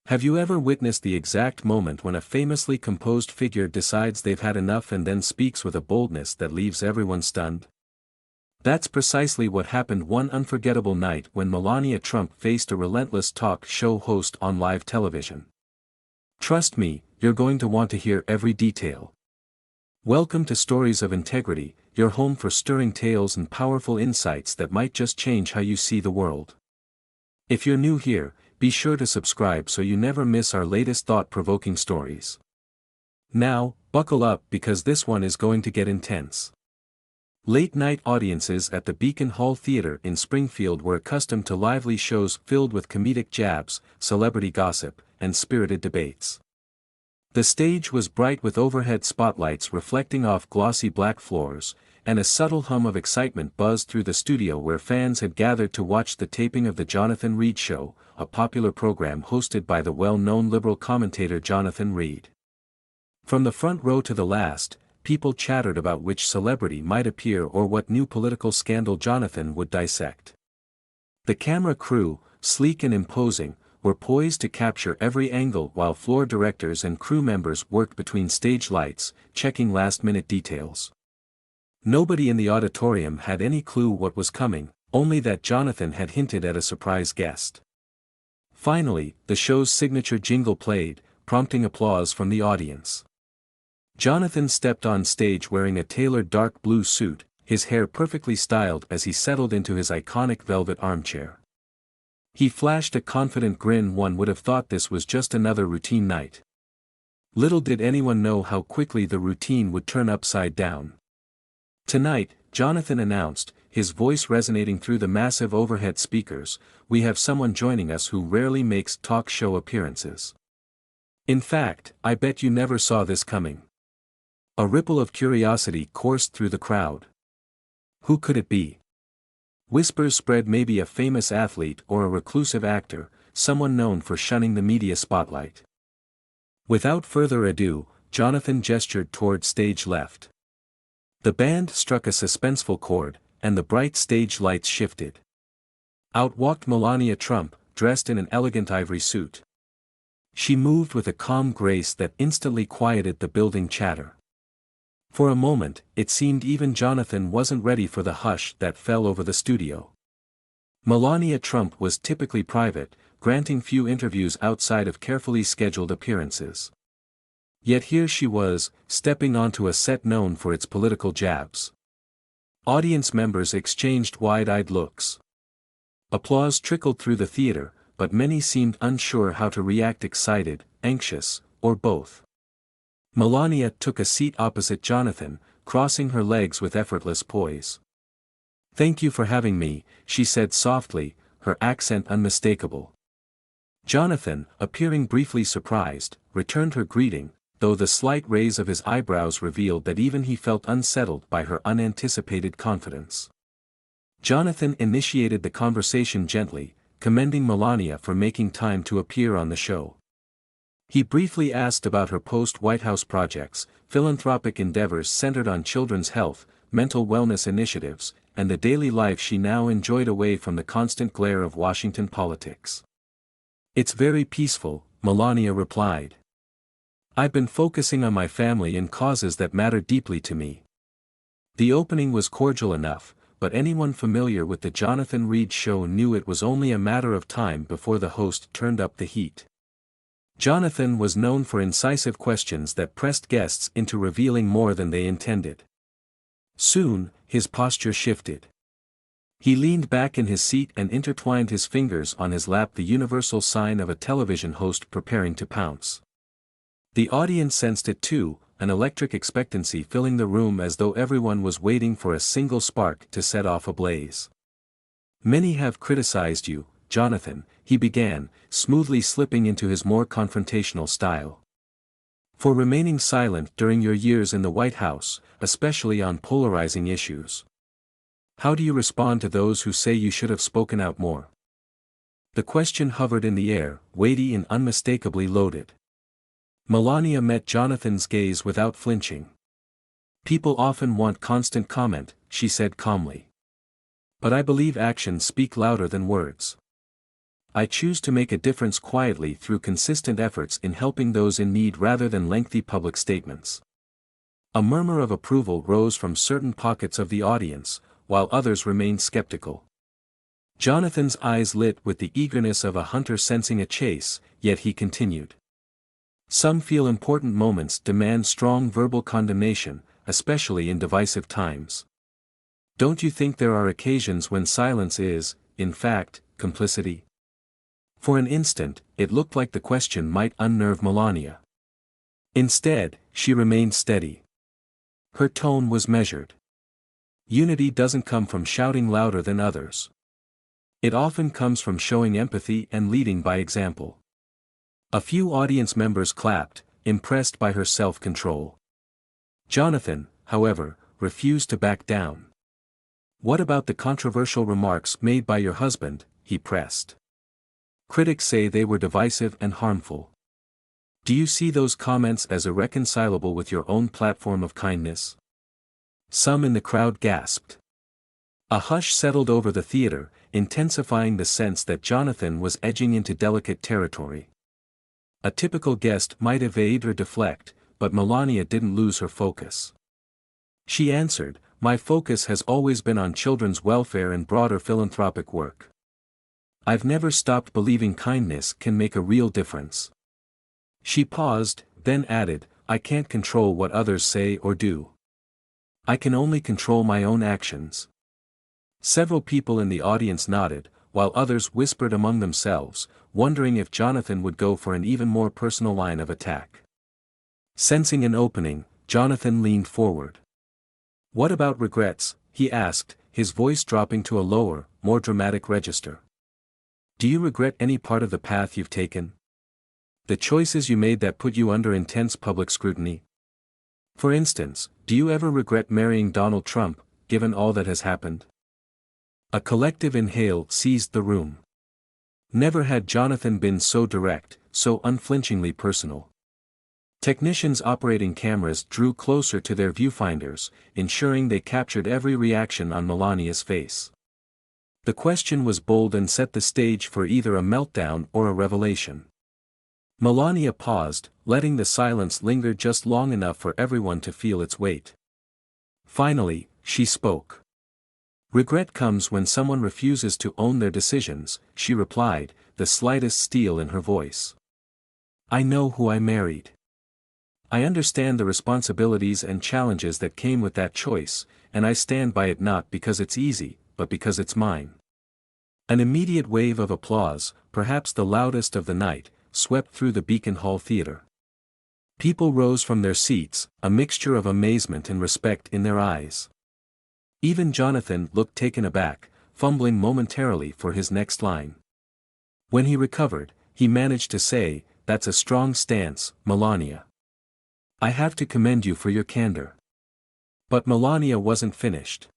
Have you ever witnessed the exact moment when a famously composed figure decides they've had enough and then speaks with a boldness that leaves everyone stunned? That's precisely what happened one unforgettable night when Melania Trump faced a relentless talk show host on live television. Trust me, you're going to want to hear every detail. Welcome to Stories of Integrity, your home for stirring tales and powerful insights that might just change how you see the world. If you're new here, be sure to subscribe so you never miss our latest thought-provoking stories. Now, buckle up because this one is going to get intense. Late-night audiences at the Beacon Hall Theater in Springfield were accustomed to lively shows filled with comedic jabs, celebrity gossip, and spirited debates. The stage was bright with overhead spotlights reflecting off glossy black floors, and a subtle hum of excitement buzzed through the studio where fans had gathered to watch the taping of The Jonathan Reed Show, a popular program hosted by the well-known liberal commentator Jonathan Reed. From the front row to the last, people chattered about which celebrity might appear or what new political scandal Jonathan would dissect. The camera crew, sleek and imposing, were poised to capture every angle while floor directors and crew members worked between stage lights, checking last-minute details. Nobody in the auditorium had any clue what was coming, only that Jonathan had hinted at a surprise guest. Finally, the show's signature jingle played, prompting applause from the audience. Jonathan stepped on stage wearing a tailored dark blue suit, his hair perfectly styled as he settled into his iconic velvet armchair. He flashed a confident grin. One would have thought this was just another routine night. Little did anyone know how quickly the routine would turn upside down. Tonight, Jonathan announced, his voice resonating through the massive overhead speakers, we have someone joining us who rarely makes talk show appearances. In fact, I bet you never saw this coming. A ripple of curiosity coursed through the crowd. Who could it be? Whispers spread. Maybe a famous athlete or a reclusive actor, someone known for shunning the media spotlight. Without further ado, Jonathan gestured toward stage left. The band struck a suspenseful chord, and the bright stage lights shifted. Out walked Melania Trump, dressed in an elegant ivory suit. She moved with a calm grace that instantly quieted the building chatter. For a moment, it seemed even Jonathan wasn't ready for the hush that fell over the studio. Melania Trump was typically private, granting few interviews outside of carefully scheduled appearances. Yet here she was, stepping onto a set known for its political jabs. Audience members exchanged wide-eyed looks. Applause trickled through the theater, but many seemed unsure how to react: excited, anxious, or both. Melania took a seat opposite Jonathan, crossing her legs with effortless poise. "Thank you for having me," she said softly, her accent unmistakable. Jonathan, appearing briefly surprised, returned her greeting, though the slight raise of his eyebrows revealed that even he felt unsettled by her unanticipated confidence. Jonathan initiated the conversation gently, commending Melania for making time to appear on the show. He briefly asked about her post-White House projects, philanthropic endeavors centered on children's health, mental wellness initiatives, and the daily life she now enjoyed away from the constant glare of Washington politics. "It's very peaceful," Melania replied. "I've been focusing on my family and causes that matter deeply to me." The opening was cordial enough, but anyone familiar with the Jonathan Reed Show knew it was only a matter of time before the host turned up the heat. Jonathan was known for incisive questions that pressed guests into revealing more than they intended. Soon, his posture shifted. He leaned back in his seat and intertwined his fingers on his lap, the universal sign of a television host preparing to pounce. The audience sensed it too, an electric expectancy filling the room as though everyone was waiting for a single spark to set off a blaze. "Many have criticized you, Jonathan," he began, smoothly slipping into his more confrontational style, "for remaining silent during your years in the White House, especially on polarizing issues. How do you respond to those who say you should have spoken out more?" The question hovered in the air, weighty and unmistakably loaded. Melania met Jonathan's gaze without flinching. "People often want constant comment," she said calmly. "But I believe actions speak louder than words. I choose to make a difference quietly through consistent efforts in helping those in need rather than lengthy public statements." A murmur of approval rose from certain pockets of the audience, while others remained skeptical. Jonathan's eyes lit with the eagerness of a hunter sensing a chase, yet he continued. "Some feel important moments demand strong verbal condemnation, especially in divisive times. Don't you think there are occasions when silence is, in fact, complicity?" For an instant, it looked like the question might unnerve Melania. Instead, she remained steady. Her tone was measured. Unity doesn't come from shouting louder than others. It often comes from showing empathy and leading by example. A few audience members clapped, impressed by her self-control. Jonathan, however, refused to back down. "What about the controversial remarks made by your husband?" he pressed. "Critics say they were divisive and harmful. Do you see those comments as irreconcilable with your own platform of kindness?" Some in the crowd gasped. A hush settled over the theater, intensifying the sense that Jonathan was edging into delicate territory. A typical guest might evade or deflect, but Melania didn't lose her focus. She answered, "My focus has always been on children's welfare and broader philanthropic work. I've never stopped believing kindness can make a real difference." She paused, then added, "I can't control what others say or do. I can only control my own actions." Several people in the audience nodded, while others whispered among themselves, wondering if Jonathan would go for an even more personal line of attack. Sensing an opening, Jonathan leaned forward. "What about regrets?" he asked, his voice dropping to a lower, more dramatic register. "Do you regret any part of the path you've taken? The choices you made that put you under intense public scrutiny? For instance, do you ever regret marrying Donald Trump, given all that has happened?" A collective inhale seized the room. Never had Jonathan been so direct, so unflinchingly personal. Technicians operating cameras drew closer to their viewfinders, ensuring they captured every reaction on Melania's face. The question was bold and set the stage for either a meltdown or a revelation. Melania paused, letting the silence linger just long enough for everyone to feel its weight. Finally, she spoke. "Regret comes when someone refuses to own their decisions," she replied, the slightest steel in her voice. "I know who I married. I understand the responsibilities and challenges that came with that choice, and I stand by it not because it's easy, but because it's mine." An immediate wave of applause, perhaps the loudest of the night, swept through the Beacon Hall Theater. People rose from their seats, a mixture of amazement and respect in their eyes. Even Jonathan looked taken aback, fumbling momentarily for his next line. When he recovered, he managed to say, "That's a strong stance, Melania. I have to commend you for your candor." But Melania wasn't finished.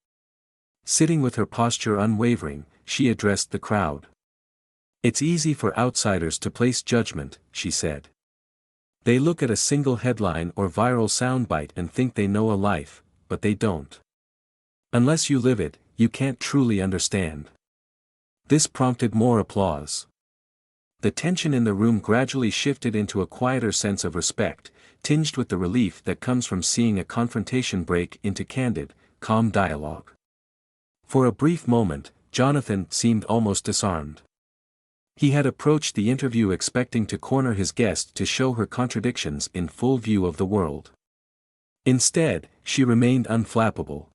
Sitting with her posture unwavering, she addressed the crowd. "It's easy for outsiders to place judgment," she said. "They look at a single headline or viral soundbite and think they know a life, but they don't. Unless you live it, you can't truly understand." This prompted more applause. The tension in the room gradually shifted into a quieter sense of respect, tinged with the relief that comes from seeing a confrontation break into candid, calm dialogue. For a brief moment, Jonathan seemed almost disarmed. He had approached the interview expecting to corner his guest to show her contradictions in full view of the world. Instead, she remained unflappable.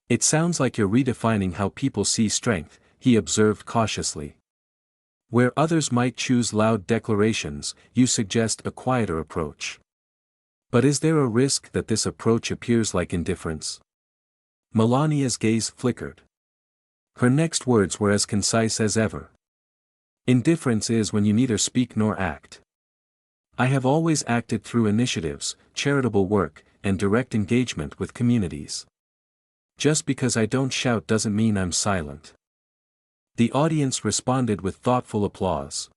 "It sounds like you're redefining how people see strength," he observed cautiously. "Where others might choose loud declarations, you suggest a quieter approach. But is there a risk that this approach appears like indifference?" Melania's gaze flickered. Her next words were as concise as ever. "Indifference is when you neither speak nor act. I have always acted through initiatives, charitable work, and direct engagement with communities. Just because I don't shout doesn't mean I'm silent." The audience responded with thoughtful applause.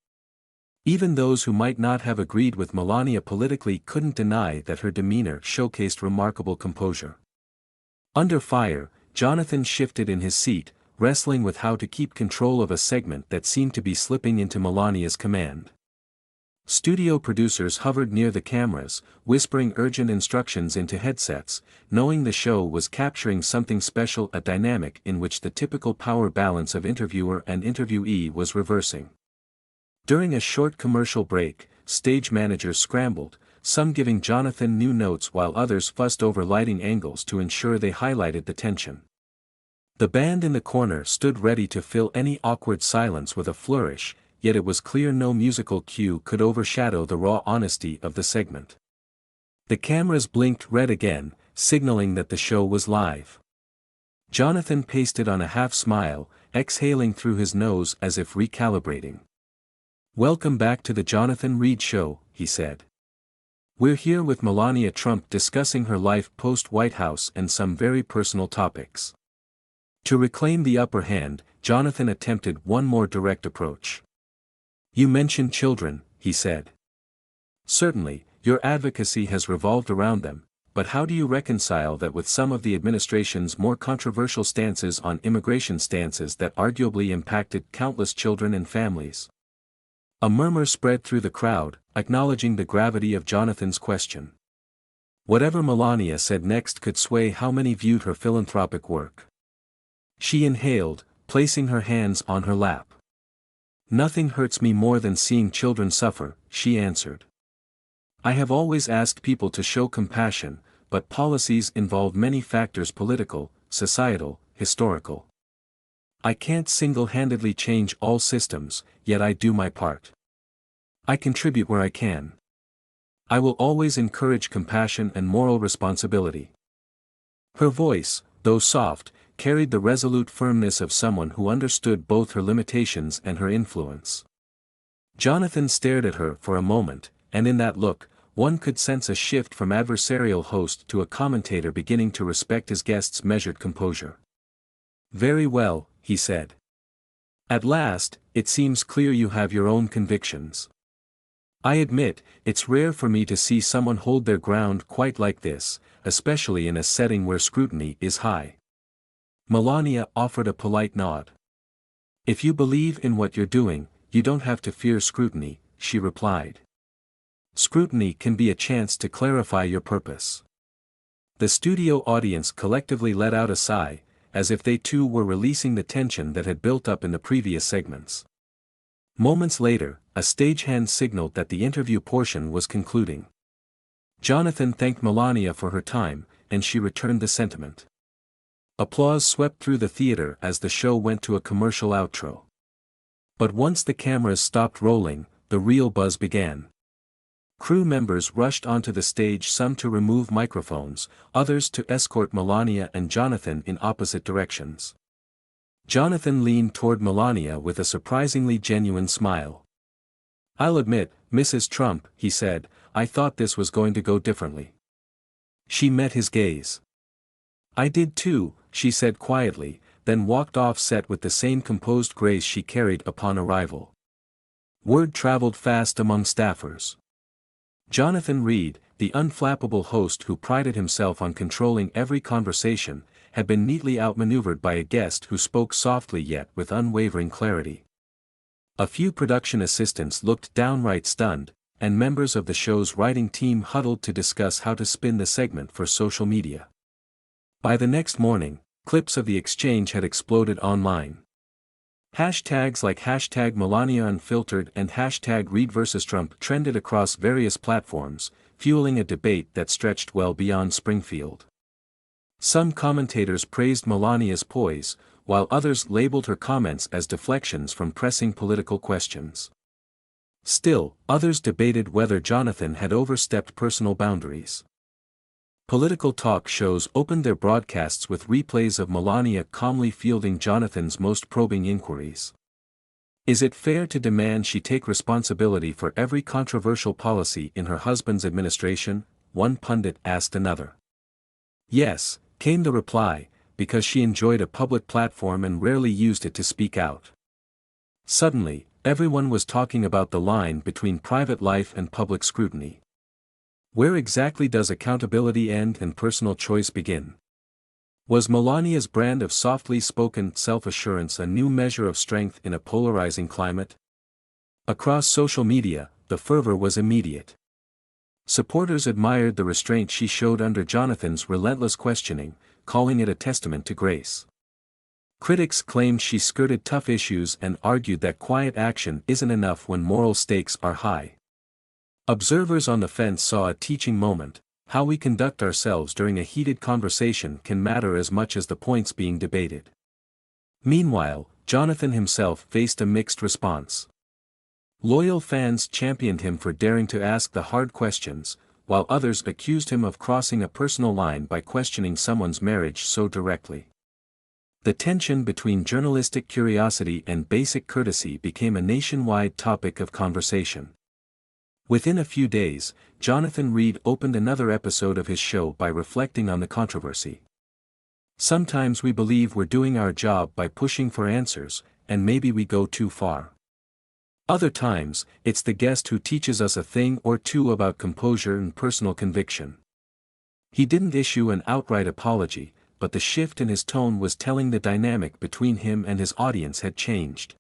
Even those who might not have agreed with Melania politically couldn't deny that her demeanor showcased remarkable composure. Under fire, Jonathan shifted in his seat, wrestling with how to keep control of a segment that seemed to be slipping into Melania's command. Studio producers hovered near the cameras, whispering urgent instructions into headsets, knowing the show was capturing something special, a dynamic in which the typical power balance of interviewer and interviewee was reversing. During a short commercial break, stage managers scrambled, some giving Jonathan new notes while others fussed over lighting angles to ensure they highlighted the tension. The band in the corner stood ready to fill any awkward silence with a flourish, yet it was clear no musical cue could overshadow the raw honesty of the segment. The cameras blinked red again, signaling that the show was live. Jonathan pasted on a half-smile, exhaling through his nose as if recalibrating. "Welcome back to the Jonathan Reed Show," he said. "We're here with Melania Trump discussing her life post-White House and some very personal topics." To reclaim the upper hand, Jonathan attempted one more direct approach. "You mentioned children," he said. "Certainly, your advocacy has revolved around them, but how do you reconcile that with some of the administration's more controversial stances on immigration, stances that arguably impacted countless children and families?" A murmur spread through the crowd, acknowledging the gravity of Jonathan's question. Whatever Melania said next could sway how many viewed her philanthropic work. She inhaled, placing her hands on her lap. "Nothing hurts me more than seeing children suffer," she answered. "I have always asked people to show compassion, but policies involve many factors: political, societal, historical. I can't single-handedly change all systems, yet I do my part. I contribute where I can. I will always encourage compassion and moral responsibility." Her voice, though soft, carried the resolute firmness of someone who understood both her limitations and her influence. Jonathan stared at her for a moment, and in that look, one could sense a shift from adversarial host to a commentator beginning to respect his guest's measured composure. "Very well," he said. "At last, it seems clear you have your own convictions. I admit, it's rare for me to see someone hold their ground quite like this, especially in a setting where scrutiny is high." Melania offered a polite nod. "If you believe in what you're doing, you don't have to fear scrutiny," she replied. "Scrutiny can be a chance to clarify your purpose." The studio audience collectively let out a sigh, as if they too were releasing the tension that had built up in the previous segments. Moments later, a stagehand signaled that the interview portion was concluding. Jonathan thanked Melania for her time, and she returned the sentiment. Applause swept through the theater as the show went to a commercial outro. But once the cameras stopped rolling, the real buzz began. Crew members rushed onto the stage, some to remove microphones, others to escort Melania and Jonathan in opposite directions. Jonathan leaned toward Melania with a surprisingly genuine smile. "I'll admit, Mrs. Trump," he said, "I thought this was going to go differently." She met his gaze. "I did too," she said quietly, then walked off set with the same composed grace she carried upon arrival. Word traveled fast among staffers. Jonathan Reed, the unflappable host who prided himself on controlling every conversation, had been neatly outmaneuvered by a guest who spoke softly yet with unwavering clarity. A few production assistants looked downright stunned, and members of the show's writing team huddled to discuss how to spin the segment for social media. By the next morning, clips of the exchange had exploded online. Hashtags like #MelaniaUnfiltered and #Reed vs. Trump trended across various platforms, fueling a debate that stretched well beyond Springfield. Some commentators praised Melania's poise, while others labeled her comments as deflections from pressing political questions. Still, others debated whether Jonathan had overstepped personal boundaries. Political talk shows opened their broadcasts with replays of Melania calmly fielding Jonathan's most probing inquiries. "Is it fair to demand she take responsibility for every controversial policy in her husband's administration?" one pundit asked another. "Yes," came the reply, because she enjoyed a public platform and rarely used it to speak out. Suddenly, everyone was talking about the line between private life and public scrutiny. Where exactly does accountability end and personal choice begin? Was Melania's brand of softly spoken self-assurance a new measure of strength in a polarizing climate? Across social media, the fervor was immediate. Supporters admired the restraint she showed under Jonathan's relentless questioning, calling it a testament to grace. Critics claimed she skirted tough issues and argued that quiet action isn't enough when moral stakes are high. Observers on the fence saw a teaching moment. How we conduct ourselves during a heated conversation can matter as much as the points being debated. Meanwhile, Jonathan himself faced a mixed response. Loyal fans championed him for daring to ask the hard questions, while others accused him of crossing a personal line by questioning someone's marriage so directly. The tension between journalistic curiosity and basic courtesy became a nationwide topic of conversation. Within a few days, Jonathan Reed opened another episode of his show by reflecting on the controversy. Sometimes we believe we're doing our job by pushing for answers, and maybe we go too far. Other times, it's the guest who teaches us a thing or two about composure and personal conviction. He didn't issue an outright apology, but the shift in his tone was telling the dynamic between him and his audience had changed.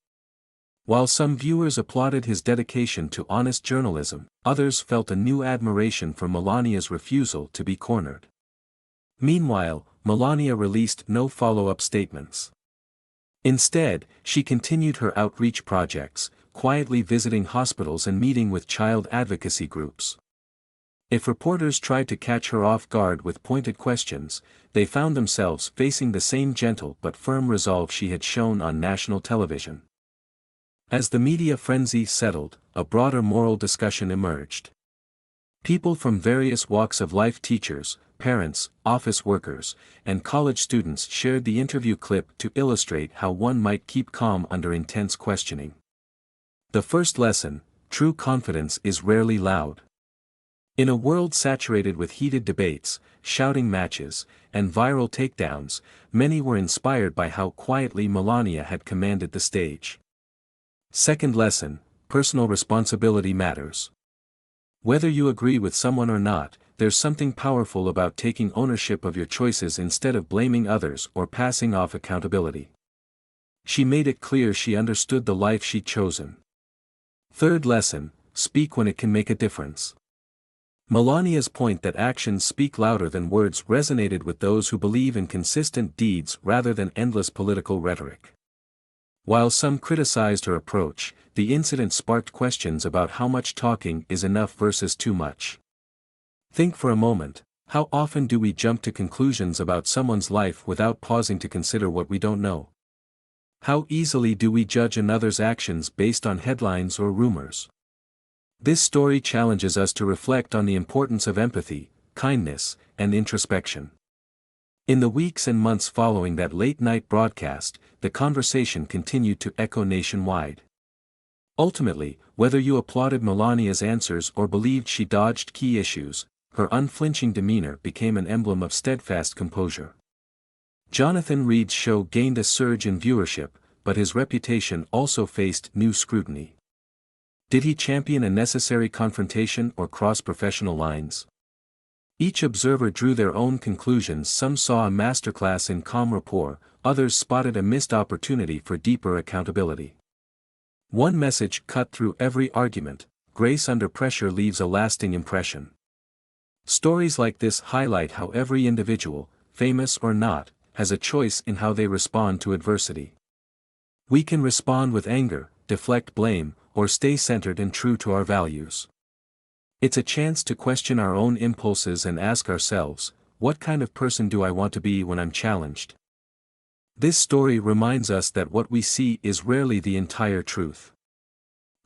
While some viewers applauded his dedication to honest journalism, others felt a new admiration for Melania's refusal to be cornered. Meanwhile, Melania released no follow-up statements. Instead, she continued her outreach projects, quietly visiting hospitals and meeting with child advocacy groups. If reporters tried to catch her off guard with pointed questions, they found themselves facing the same gentle but firm resolve she had shown on national television. As the media frenzy settled, a broader moral discussion emerged. People from various walks of life, teachers, parents, office workers, and college students shared the interview clip to illustrate how one might keep calm under intense questioning. The first lesson: true confidence is rarely loud. In a world saturated with heated debates, shouting matches, and viral takedowns, many were inspired by how quietly Melania had commanded the stage. Second lesson: personal responsibility matters. Whether you agree with someone or not, there's something powerful about taking ownership of your choices instead of blaming others or passing off accountability. She made it clear she understood the life she'd chosen. Third lesson: speak when it can make a difference. Melania's point that actions speak louder than words resonated with those who believe in consistent deeds rather than endless political rhetoric. While some criticized her approach, the incident sparked questions about how much talking is enough versus too much. Think for a moment: how often do we jump to conclusions about someone's life without pausing to consider what we don't know? How easily do we judge another's actions based on headlines or rumors? This story challenges us to reflect on the importance of empathy, kindness, and introspection. In the weeks and months following that late-night broadcast, the conversation continued to echo nationwide. Ultimately, whether you applauded Melania's answers or believed she dodged key issues, her unflinching demeanor became an emblem of steadfast composure. Jonathan Reed's show gained a surge in viewership, but his reputation also faced new scrutiny. Did he champion a necessary confrontation or cross professional lines? Each observer drew their own conclusions. Some saw a masterclass in calm rapport, others spotted a missed opportunity for deeper accountability. One message cut through every argument: grace under pressure leaves a lasting impression. Stories like this highlight how every individual, famous or not, has a choice in how they respond to adversity. We can respond with anger, deflect blame, or stay centered and true to our values. It's a chance to question our own impulses and ask ourselves, what kind of person do I want to be when I'm challenged? This story reminds us that what we see is rarely the entire truth.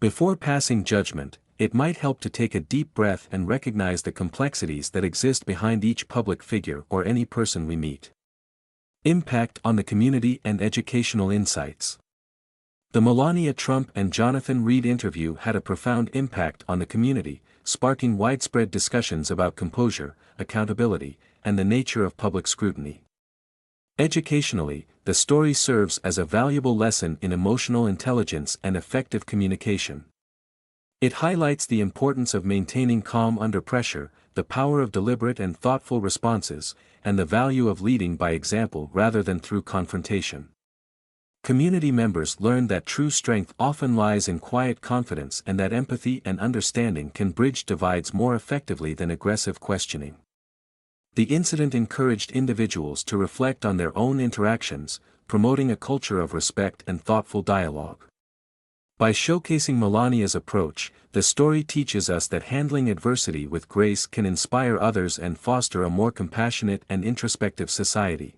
Before passing judgment, it might help to take a deep breath and recognize the complexities that exist behind each public figure or any person we meet. Impact on the community and educational insights. The Melania Trump and Jonathan Reed interview had a profound impact on the community, sparking widespread discussions about composure, accountability, and the nature of public scrutiny. Educationally, the story serves as a valuable lesson in emotional intelligence and effective communication. It highlights the importance of maintaining calm under pressure, the power of deliberate and thoughtful responses, and the value of leading by example rather than through confrontation. Community members learned that true strength often lies in quiet confidence and that empathy and understanding can bridge divides more effectively than aggressive questioning. The incident encouraged individuals to reflect on their own interactions, promoting a culture of respect and thoughtful dialogue. By showcasing Melania's approach, the story teaches us that handling adversity with grace can inspire others and foster a more compassionate and introspective society.